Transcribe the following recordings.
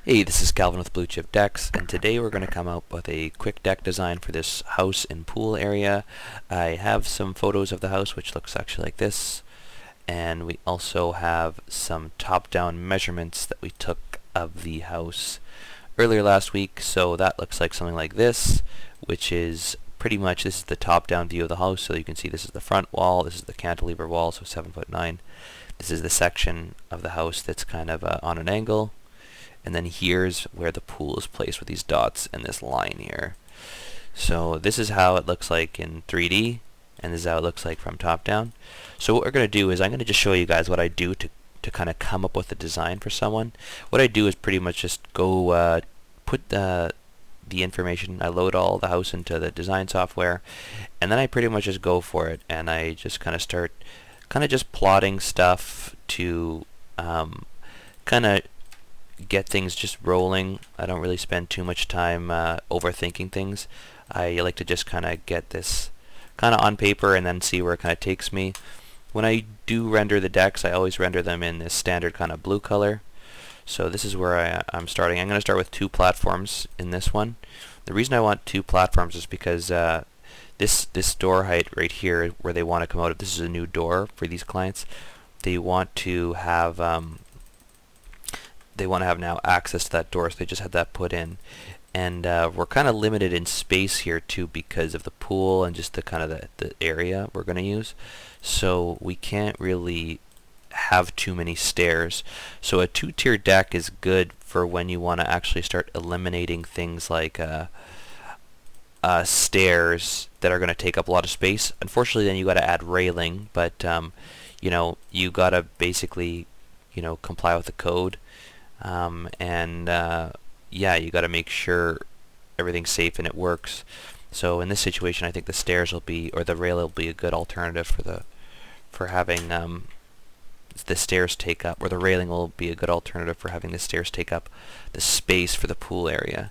Hey, this is Calvin with Blue Chip Decks, and today we're going to come up with a quick deck design for this house and pool area. I have some photos of the house which looks actually like this, and we also have some top-down measurements that we took of the house earlier last week. So that looks like something like this, which is pretty much, this is the top-down view of the house. So you can see this is the front wall, this is the cantilever wall, so 7'9". This is the section of the house that's kind of on an angle. And then here's where the pool is placed with these dots and this line here. So this is how it looks like in 3D, and this is how it looks like from top down. So what we're going to do is I'm going to just show you guys what I do to kind of come up with a design for someone. What I do is pretty much just go put the information, I load all the house into the design software, and then I pretty much just go for it, and I just kind of start just plotting stuff to kind of get things just rolling. I don't really spend too much time overthinking things. I like to just kind of get this kind of on paper and then see where it kind of takes me. When I do render the decks, I always render them in this standard kind of blue color. So this is where I'm starting. I'm going to start with 2 platforms in this one. The reason I want 2 platforms is because this door height right here, where they want to come out of, this is a new door for these clients. They want to have now access to that door, so they just had that put in. And we're kind of limited in space here too because of the pool and just the kind of the area we're going to use. So we can't really have too many stairs. So a 2-tier deck is good for when you want to actually start eliminating things like stairs that are going to take up a lot of space. Unfortunately, then you got to add railing, but you know, you got to basically, you know, comply with the code. Yeah, you got to make sure everything's safe and it works. So in this situation, I think the stairs will be, or the rail will be, a good alternative for having the stairs take up, or the railing will be a good alternative for having the stairs take up the space for the pool area.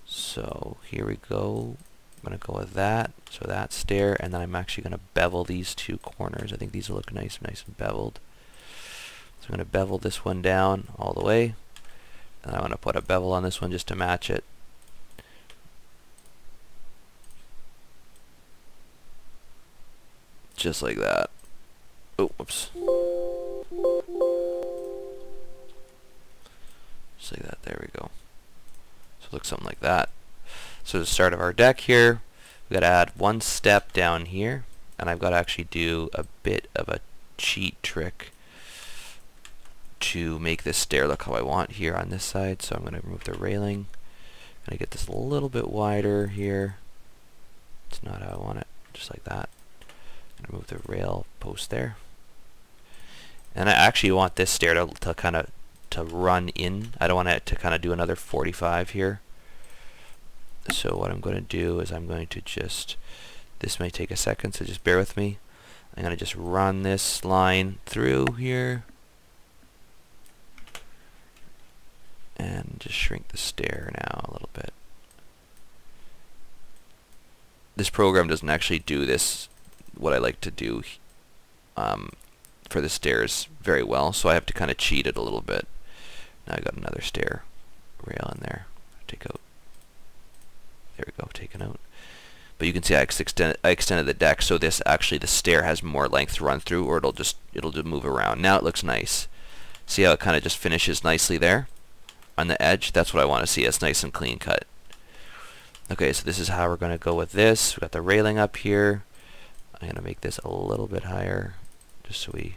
So here we go. I'm gonna go with that. So that stair, and then I'm actually gonna bevel these 2 corners. I think these will look nice and beveled. So I'm going to bevel this one down all the way, and I want to put a bevel on this one just to match it. Just like that. Oh, whoops. Just like that, there we go. So it looks something like that. So the start of our deck here, we've got to add 1 step down here, and I've got to actually do a bit of a cheat trick to make this stair look how I want here on this side. So I'm going to remove the railing. I'm going to get this a little bit wider here. It's not how I want it, just like that. I'm going to move the rail post there. And I actually want this stair to kind of run in. I don't want it to kind of do another 45 here. So what I'm going to do is I'm going to just, this may take a second, so just bear with me. I'm going to just run this line through here. And just shrink the stair now a little bit. This program doesn't actually do this, what I like to do for the stairs, very well, so I have to kind of cheat it a little bit. Now I got another stair rail in there. Take out. There we go, taken out. But you can see I extended the deck, so this actually, the stair has more length to run through, or it'll just move around. Now it looks nice. See how it kind of just finishes nicely there on the edge? That's what I want to see. It's nice and clean cut. Okay, so this is how we're going to go with this. We've got the railing up here. I'm going to make this a little bit higher just so we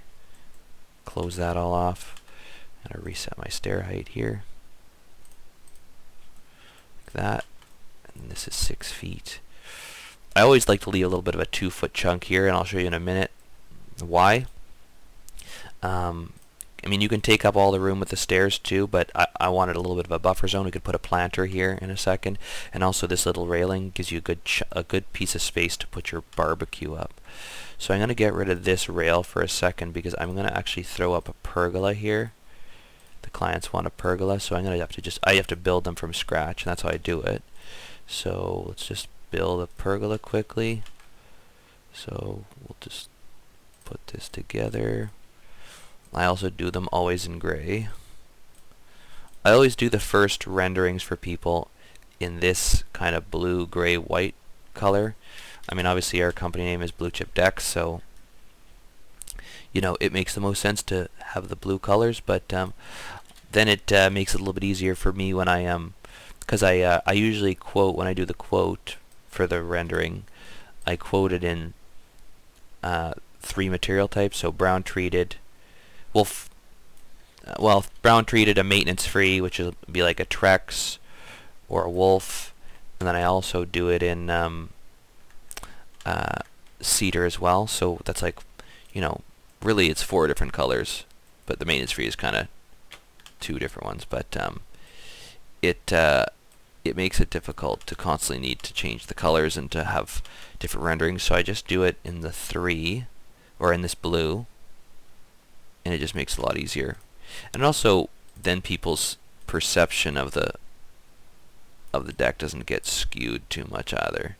close that all off. I'm going to reset my stair height here. Like that. And this is 6 feet. I always like to leave a little bit of a 2-foot chunk here, and I'll show you in a minute why. I mean, you can take up all the room with the stairs too, but I wanted a little bit of a buffer zone. We could put a planter here in a second, and also this little railing gives you a good piece of space to put your barbecue up. So I'm going to get rid of this rail for a second because I'm going to actually throw up a pergola here. The clients want a pergola, so I'm going to have to I have to build them from scratch, and that's how I do it. So let's just build a pergola quickly. So we'll just put this together. I also do them always in gray. I always do the first renderings for people in this kind of blue, gray, white color. I mean, obviously our company name is Blue Chip Decks, so you know it makes the most sense to have the blue colors. But then it makes it a little bit easier for me when I because I usually quote when I do the quote for the rendering. I quote it in 3 material types, so brown treated, brown treated, a maintenance free, which will be like a Trex or a Wolf, and then I also do it in cedar as well. So that's like, you know, really it's 4 different colors, but the maintenance free is kind of 2 different ones. But it makes it difficult to constantly need to change the colors and to have different renderings. So I just do it in the 3, or in this blue, and it just makes it a lot easier. And also, then people's perception of the deck doesn't get skewed too much either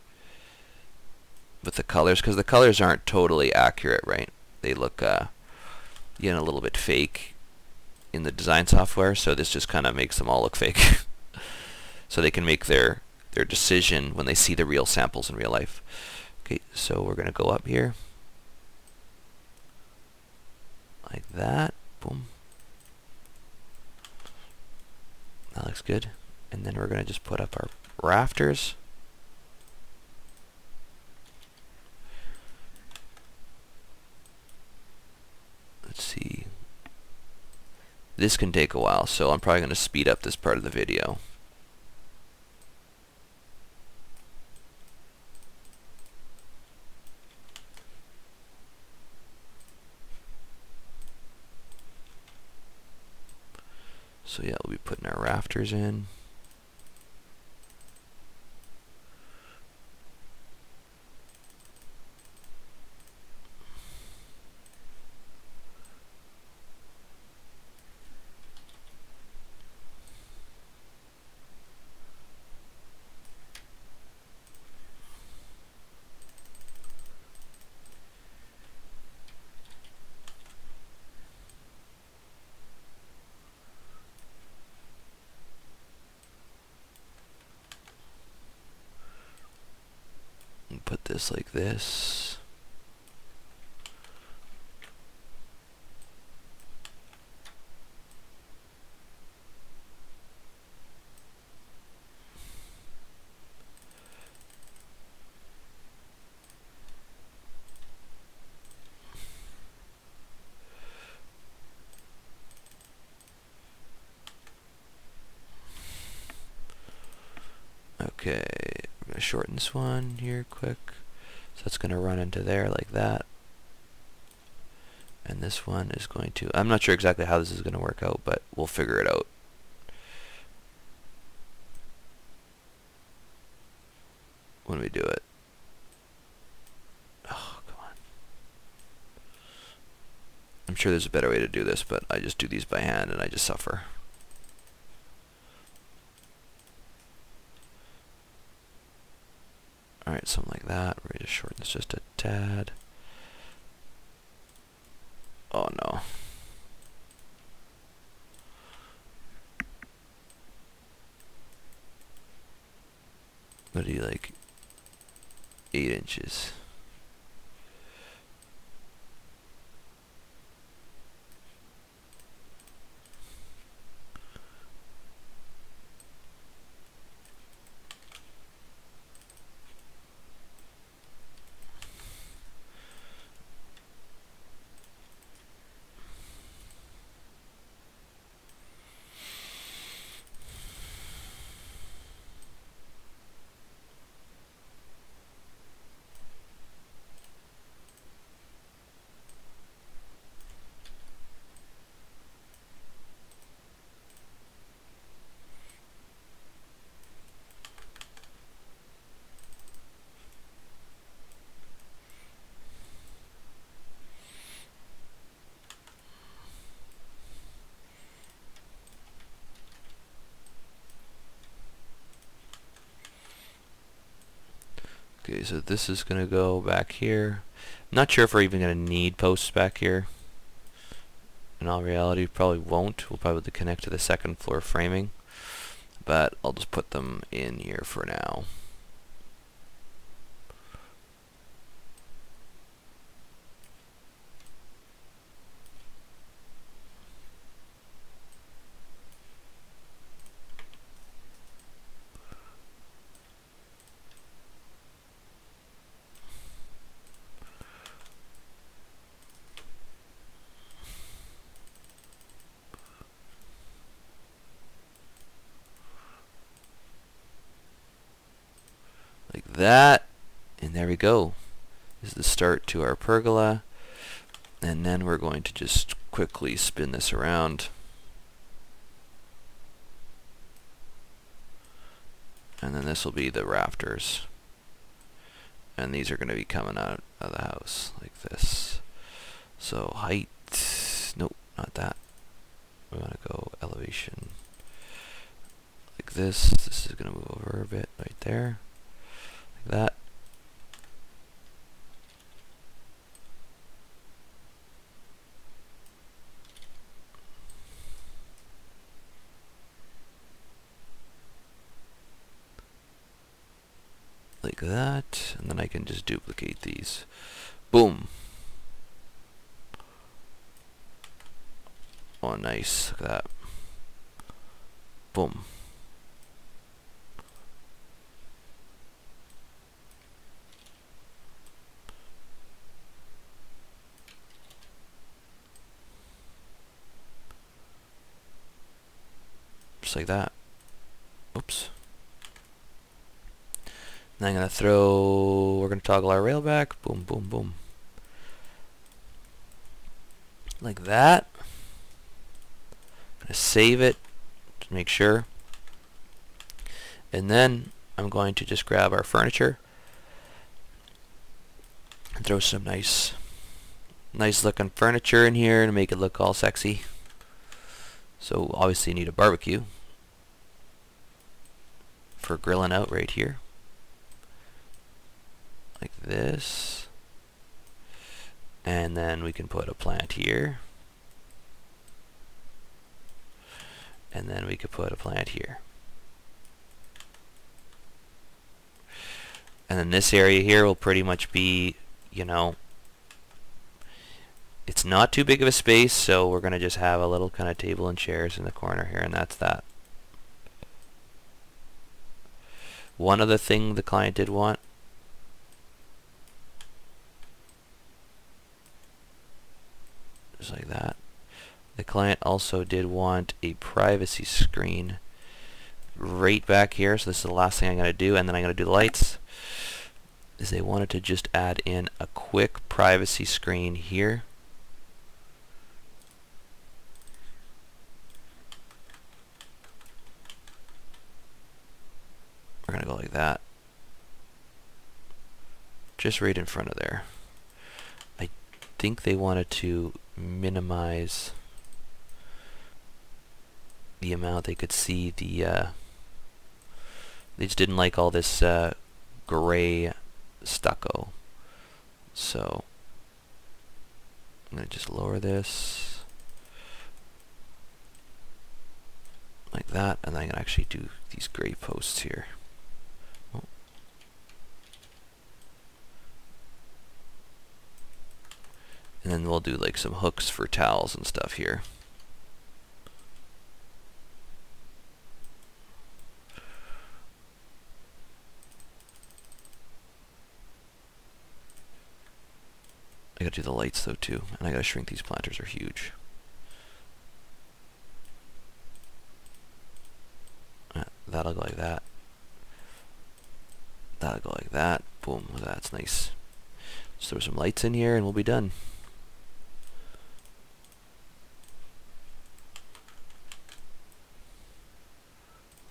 with the colors, because the colors aren't totally accurate, right? They look you know, a little bit fake in the design software, so this just kind of makes them all look fake. So they can make their decision when they see the real samples in real life. Okay, so we're going to go up here like that. Boom. That looks good. And then we're going to just put up our rafters. Let's see. This can take a while, so I'm probably going to speed up this part of the video. So yeah, we'll be putting our rafters in. And put this like this. Okay, we're going to shorten this one here quick. So that's going to run into there like that. And this one is going to, I'm not sure exactly how this is going to work out, but we'll figure it out. When we do it. Oh, come on. I'm sure there's a better way to do this, but I just do these by hand and I just suffer. Alright, something like that. We're going to shorten this just a tad. Oh no. What do you like? 8 inches. Okay, so this is going to go back here. I'm not sure if we're even going to need posts back here. In all reality, probably won't. We'll probably connect to the second floor framing, but I'll just put them in here for now. Like that, and there we go. This is the start to our pergola, and then we're going to just quickly spin this around, and then this will be the rafters, and these are going to be coming out of the house like this. So height, nope, not that. We want to go elevation like this. This is going to move over a bit right there, like that. Like that, and then I can just duplicate these. Boom. Oh, nice. Look at that. Boom. Just like that. Oops. Then I'm going to we're going to toggle our rail back. Boom, boom, boom. Like that. I'm going to save it to make sure. And then I'm going to just grab our furniture and throw some nice looking furniture in here to make it look all sexy. So obviously you need a barbecue for grilling out right here. Like this. And then we can put a plant here. And then we could put a plant here. And then this area here will pretty much be, you know, it's not too big of a space, so we're going to just have a little kind of table and chairs in the corner here, and that's that. One other thing the client did want, just like that. The client also did want a privacy screen right back here, so this is the last thing I'm going to do, and then I'm going to do the lights. Is they wanted to just add in a quick privacy screen here. We're going to go like that. Just right in front of there. I think they wanted to minimize the amount they could see the they just didn't like all this gray stucco. So I'm going to just lower this like that, and then I'm going to actually do these gray posts here. Oh. And then we'll do like some hooks for towels and stuff here. I gotta do the lights though too, and I gotta shrink these planters, are huge. That'll go like that. That'll go like that. Boom, that's nice. Just throw some lights in here and we'll be done.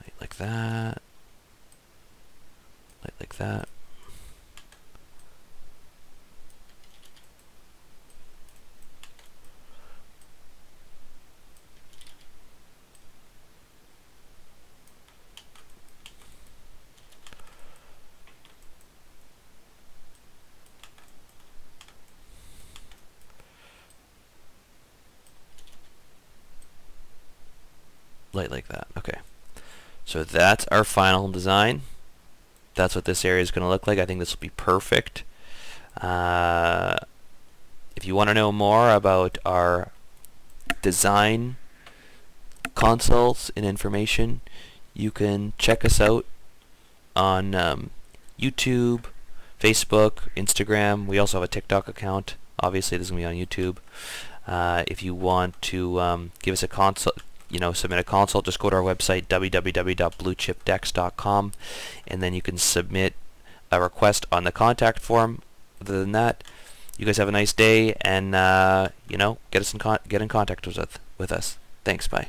Light like that. Light like that. light like that. Okay. So that's our final design. That's what this area is going to look like. I think this will be perfect. If you want to know more about our design consults and information, you can check us out on YouTube, Facebook, Instagram. We also have a TikTok account. Obviously, this is going to be on YouTube. If you want to give us a consult, submit a consult, just go to our website, www.bluechipdecks.com, and then you can submit a request on the contact form. Other than that, you guys have a nice day, and get in contact with us. Thanks. Bye.